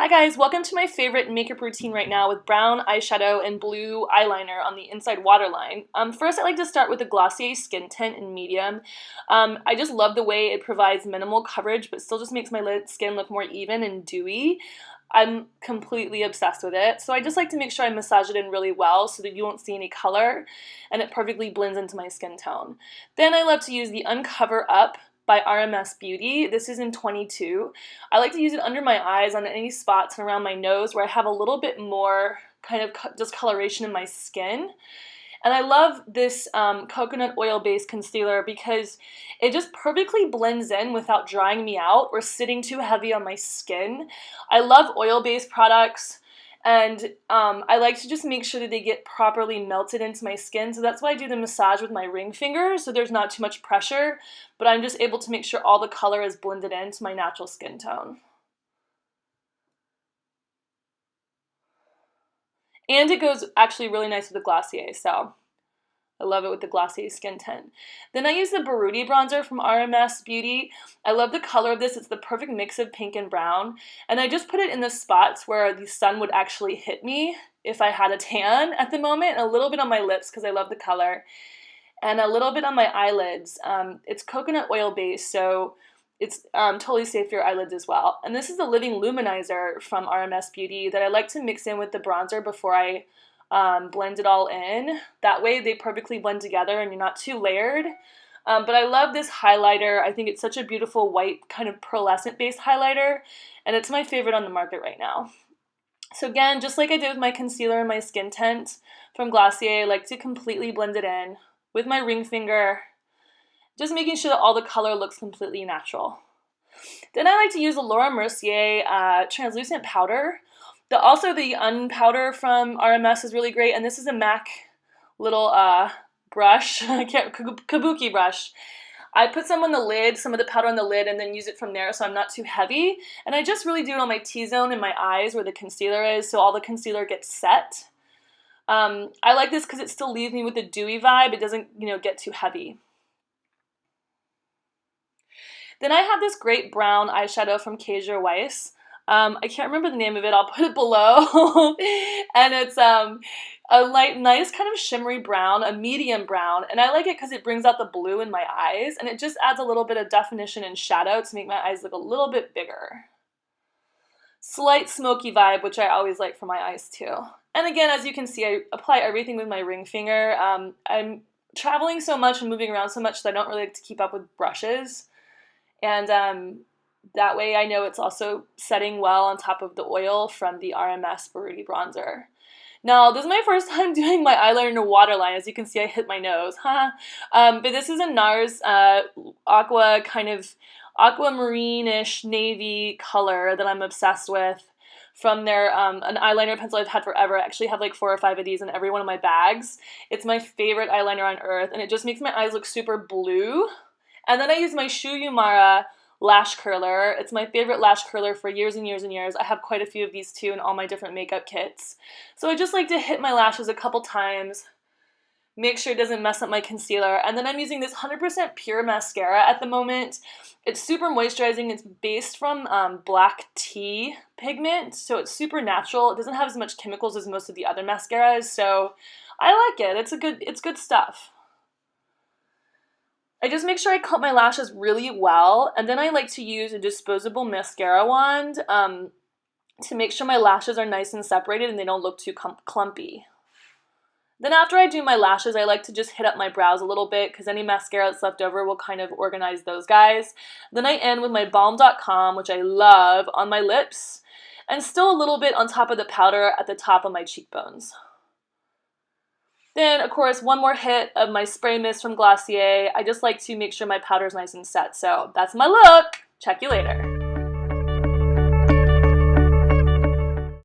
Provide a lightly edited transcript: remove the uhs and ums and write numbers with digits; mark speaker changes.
Speaker 1: guys, welcome to my favorite makeup routine right now with brown eyeshadow and blue eyeliner on the inside waterline. First, I like to start with the Glossier Skin Tint in medium. I just love the way it provides minimal coverage but still just makes my skin look more even and dewy. I'm completely obsessed with it. So I just like to make sure I massage it in really well so that you won't see any color and it perfectly blends into my skin tone. Then I love to use the Uncover Up by RMS Beauty. This is in 22. I like to use it under my eyes on any spots and around my nose where I have a little bit more kind of discoloration in my skin. And I love this coconut oil based concealer because it just perfectly blends in without drying me out or sitting too heavy on my skin. I love oil based products. And I like to just make sure that they get properly melted into my skin. So that's why I do the massage with my ring finger, so there's not too much pressure, but I'm just able to make sure all the color is blended into my natural skin tone. And it goes actually really nice with the Glossier, so I love it with the Glossier Skin Tint. Then I use the Baruti bronzer from RMS Beauty. I love the color of this. It's the perfect mix of pink and brown. And I just put it in the spots where the sun would actually hit me if I had a tan at the moment. And a little bit on my lips because I love the color. And a little bit on my eyelids. It's coconut oil based, so it's totally safe for your eyelids as well. And this is the Living Luminizer from RMS Beauty that I like to mix in with the bronzer before I blend it all in. That way they perfectly blend together and you're not too layered. But I love this highlighter. I think it's such a beautiful white kind of pearlescent based highlighter, and it's my favorite on the market right now. So again, just like I did with my concealer and my skin tint from Glossier, I like to completely blend it in with my ring finger, just making sure that all the color looks completely natural. Then I like to use the Laura Mercier translucent powder. Also, the Unpowder from RMS is really great, and this is a MAC little brush, kabuki brush. I put some on the lid, some of the powder on the lid, and then use it from there so I'm not too heavy. And I just really do it on my T-zone and my eyes where the concealer is, so all the concealer gets set. I like this because it still leaves me with a dewy vibe. It doesn't, get too heavy. Then I have this great brown eyeshadow from Kaiser Weiss. I can't remember the name of it. I'll put it below. And it's a nice kind of shimmery brown, a medium brown. And I like it because it brings out the blue in my eyes. And it just adds a little bit of definition and shadow to make my eyes look a little bit bigger. Slight smoky vibe, which I always like for my eyes too. And again, as you can see, I apply everything with my ring finger. I'm traveling so much and moving around so much that I don't really like to keep up with brushes. And that way I know it's also setting well on top of the oil from the RMS Baruti bronzer. Now, this is my first time doing my eyeliner in a waterline. As you can see, I hit my nose. But this is a NARS aquamarine-ish navy color that I'm obsessed with from their an eyeliner pencil I've had forever. I actually have like 4 or 5 of these in every one of my bags. It's my favorite eyeliner on earth, and it just makes my eyes look super blue. And then I use my Shu Uemura lash curler. It's my favorite lash curler for years and years and years. I have quite a few of these too in all my different makeup kits. So I just like to hit my lashes a couple times, make sure it doesn't mess up my concealer. And then I'm using this 100% pure mascara at the moment. It's super moisturizing. It's based from black tea pigment, so it's super natural. It doesn't have as much chemicals as most of the other mascaras, so I like it. It's good stuff. I just make sure I coat my lashes really well, and then I like to use a disposable mascara wand to make sure my lashes are nice and separated and they don't look too clumpy. Then after I do my lashes, I like to just hit up my brows a little bit because any mascara that's left over will kind of organize those guys. Then I end with my Balm.com, which I love, on my lips, and still a little bit on top of the powder at the top of my cheekbones. Then, of course, one more hit of my spray mist from Glossier. I just like to make sure my powder is nice and set. So that's my look. Check you later.